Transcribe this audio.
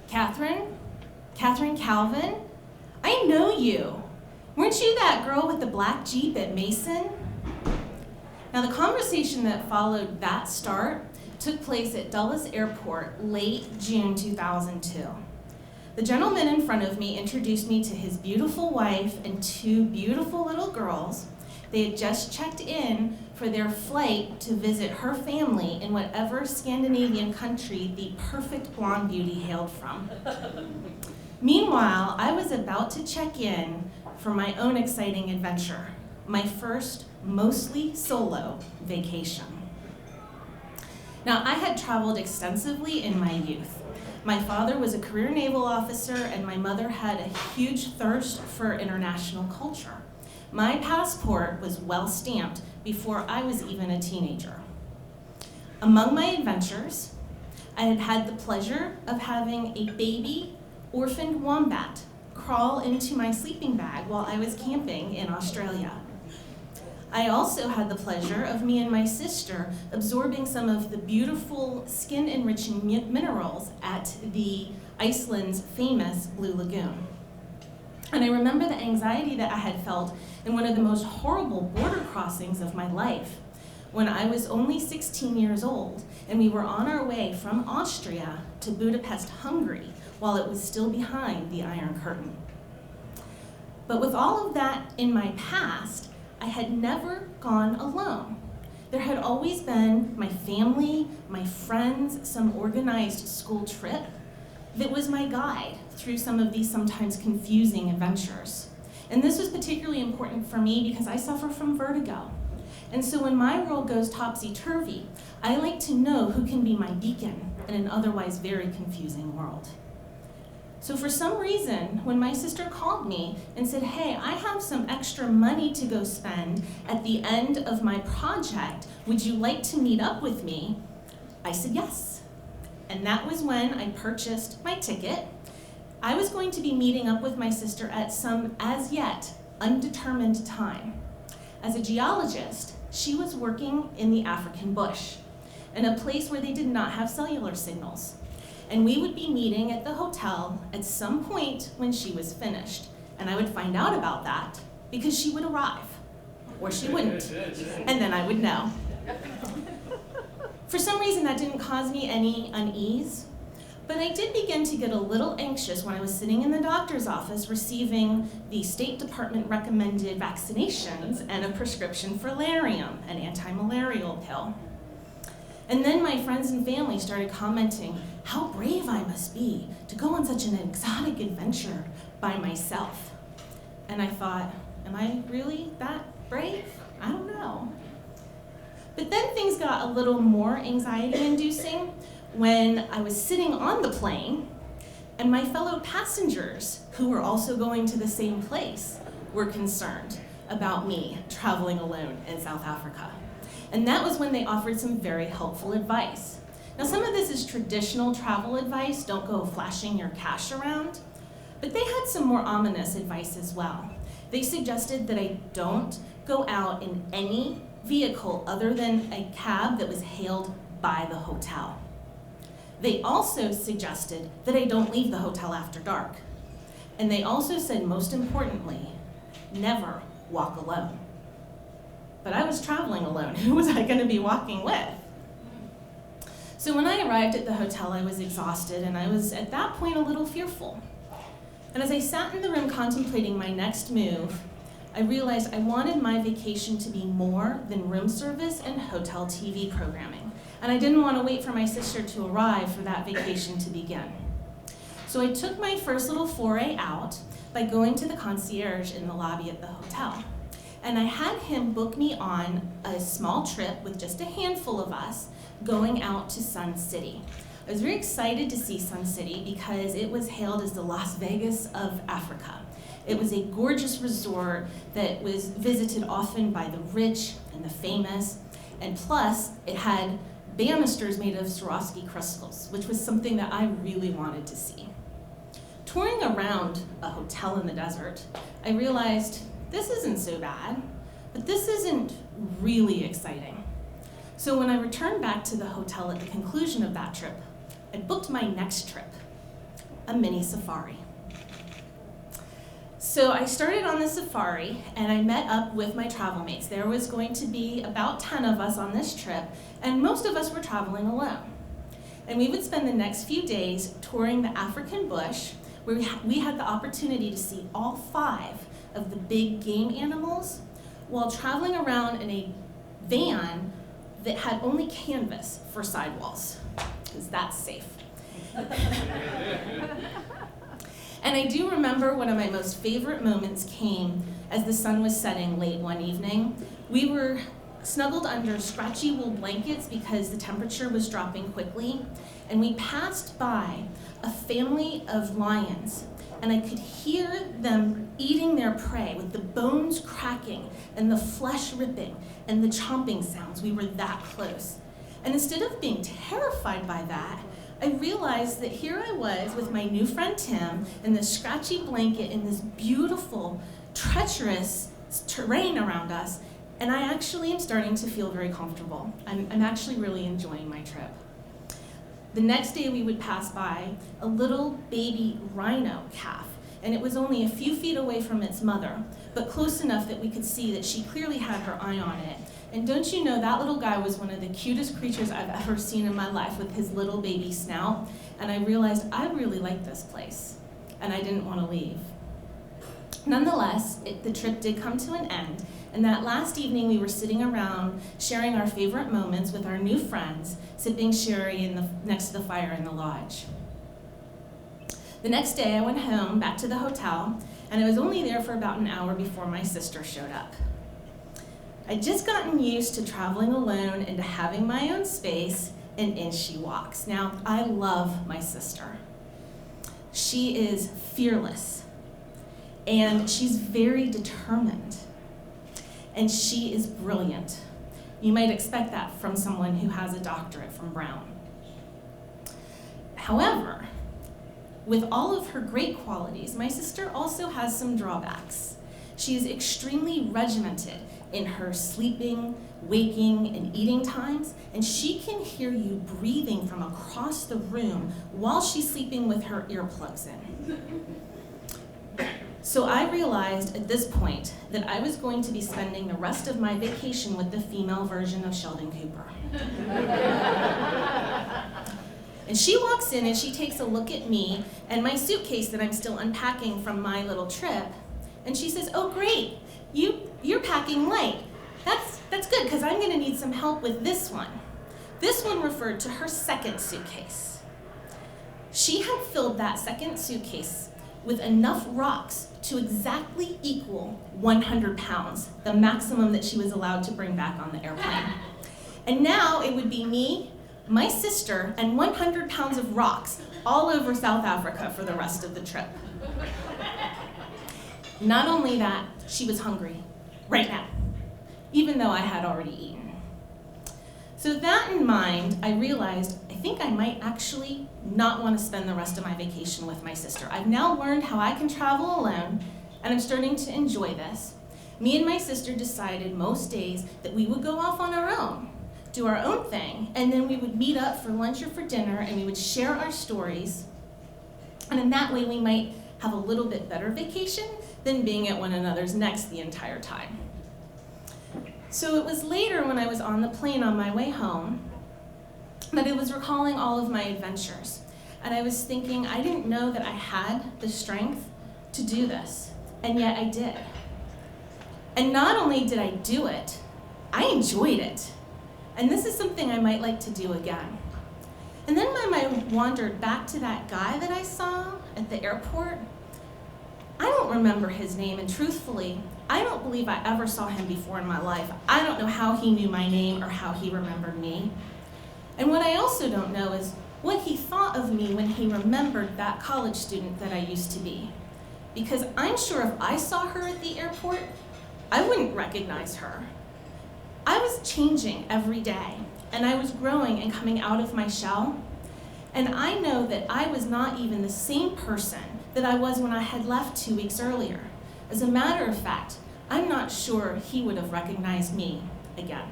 Catherine? Catherine Calvin? I know you. Weren't you that girl with the black Jeep at Mason? Now, the conversation that followed that start took place at Dulles Airport late June 2002. The gentleman in front of me introduced me to his beautiful wife and two beautiful little girls. They had just checked in for their flight to visit her family in whatever Scandinavian country the perfect blonde beauty hailed from. Meanwhile, I was about to check in for my own exciting adventure, my first mostly solo vacation. Now, I had traveled extensively in my youth. My father was a career naval officer, and my mother had a huge thirst for international culture. My passport was well stamped before I was even a teenager. Among my adventures, I had had the pleasure of having a baby orphaned wombat crawl into my sleeping bag while I was camping in Australia. I also had the pleasure of me and my sister absorbing some of the beautiful skin-enriching minerals at the Iceland's famous Blue Lagoon. And I remember the anxiety that I had felt in one of the most horrible border crossings of my life when I was only 16 years old and we were on our way from Austria to Budapest, Hungary, while it was still behind the Iron Curtain. But with all of that in my past, I had never gone alone. There had always been my family, my friends, some organized school trip that was my guide through some of these sometimes confusing adventures. And this was particularly important for me because I suffer from vertigo. And so when my world goes topsy-turvy, I like to know who can be my beacon in an otherwise very confusing world. So for some reason, when my sister called me and said, hey, I have some extra money to go spend at the end of my project, would you like to meet up with me? I said yes. And that was when I purchased my ticket. I was going to be meeting up with my sister at some as yet undetermined time. As a geologist, she was working in the African bush, in a place where they did not have cellular signals. And we would be meeting at the hotel at some point when she was finished. And I would find out about that because she would arrive, or she wouldn't, and then I would know. For some reason, that didn't cause me any unease, but I did begin to get a little anxious when I was sitting in the doctor's office receiving the State Department recommended vaccinations and a prescription for Lariam, an anti-malarial pill. And then my friends and family started commenting how brave I must be to go on such an exotic adventure by myself. And I thought, am I really that brave? I don't know. But then things got a little more anxiety-inducing when I was sitting on the plane and my fellow passengers, who were also going to the same place, were concerned about me traveling alone in South Africa. And that was when they offered some very helpful advice. Now, some of this is traditional travel advice, don't go flashing your cash around, but they had some more ominous advice as well. They suggested that I don't go out in any vehicle other than a cab that was hailed by the hotel. They also suggested that I don't leave the hotel after dark. And they also said, most importantly, never walk alone. But I was traveling alone. Who was I going to be walking with? So when I arrived at the hotel, I was exhausted, and I was at that point a little fearful. And as I sat in the room contemplating my next move, I realized I wanted my vacation to be more than room service and hotel TV programming. And I didn't want to wait for my sister to arrive for that vacation to begin. So I took my first little foray out by going to the concierge in the lobby at the hotel. And I had him book me on a small trip with just a handful of us going out to Sun City. I was very excited to see Sun City because it was hailed as the Las Vegas of Africa. It was a gorgeous resort that was visited often by the rich and the famous, and plus it had banisters made of Swarovski crystals, which was something that I really wanted to see. Touring around a hotel in the desert, I realized this isn't so bad, but this isn't really exciting. So when I returned back to the hotel at the conclusion of that trip, I booked my next trip. a mini safari. So I started on the safari and I met up with my travel mates. There was going to be about 10 of us on this trip, and most of us were traveling alone. And we would spend the next few days touring the African bush, where we had the opportunity to see all 5 of the big game animals while traveling around in a van that had only canvas for sidewalls, because that's safe. And I do remember one of my most favorite moments came as the sun was setting late one evening. We were snuggled under scratchy wool blankets because the temperature was dropping quickly, and we passed by a family of lions, and I could hear them eating their prey with the bones cracking and the flesh ripping and the chomping sounds. We were that close. And instead of being terrified by that, I realized that here I was with my new friend Tim in this scratchy blanket in this beautiful, treacherous terrain around us, and I actually am starting to feel very comfortable. I'm actually really enjoying my trip. The next day we would pass by a little baby rhino calf, and it was only a few feet away from its mother, but close enough that we could see that she clearly had her eye on it. And don't you know, that little guy was one of the cutest creatures I've ever seen in my life with his little baby snout, and I realized I really liked this place, and I didn't want to leave. Nonetheless, the trip did come to an end, and that last evening we were sitting around sharing our favorite moments with our new friends, sipping sherry next to the fire in the lodge. The next day I went home, back to the hotel, and I was only there for about an hour before my sister showed up. I'd just gotten used to traveling alone and to having my own space, and in she walks. Now, I love my sister. She is fearless, and she's very determined, and she is brilliant. You might expect that from someone who has a doctorate from Brown. However, with all of her great qualities, my sister also has some drawbacks. She is extremely regimented in her sleeping, waking, and eating times, and she can hear you breathing from across the room while she's sleeping with her earplugs in. So I realized at this point that I was going to be spending the rest of my vacation with the female version of Sheldon Cooper. And she walks in and she takes a look at me and my suitcase that I'm still unpacking from my little trip, and she says, "Oh great, you're packing light. That's good, because I'm gonna need some help with this one." This one referred to her second suitcase. She had filled that second suitcase with enough rocks to exactly equal 100 pounds, the maximum that she was allowed to bring back on the airplane. And now it would be me, my sister, and 100 pounds of rocks all over South Africa for the rest of the trip. Not only that, she was hungry, right now, even though I had already eaten. So with that in mind, I realized I think I might actually not want to spend the rest of my vacation with my sister. I've now learned how I can travel alone, and I'm starting to enjoy this. Me and my sister decided most days that we would go off on our own, do our own thing, and then we would meet up for lunch or for dinner, and we would share our stories, and in that way we might have a little bit better vacation than being at one another's necks the entire time. So it was later when I was on the plane on my way home that I was recalling all of my adventures. And I was thinking, I didn't know that I had the strength to do this, and yet I did. And not only did I do it, I enjoyed it. And this is something I might like to do again. And then my mind wandered back to that guy that I saw at the airport. I don't remember his name, and truthfully, I don't believe I ever saw him before in my life. I don't know how he knew my name or how he remembered me. And what I also don't know is what he thought of me when he remembered that college student that I used to be. Because I'm sure if I saw her at the airport, I wouldn't recognize her. I was changing every day, and I was growing and coming out of my shell. And I know that I was not even the same person that I was when I had left 2 weeks earlier. As a matter of fact, I'm not sure he would have recognized me again.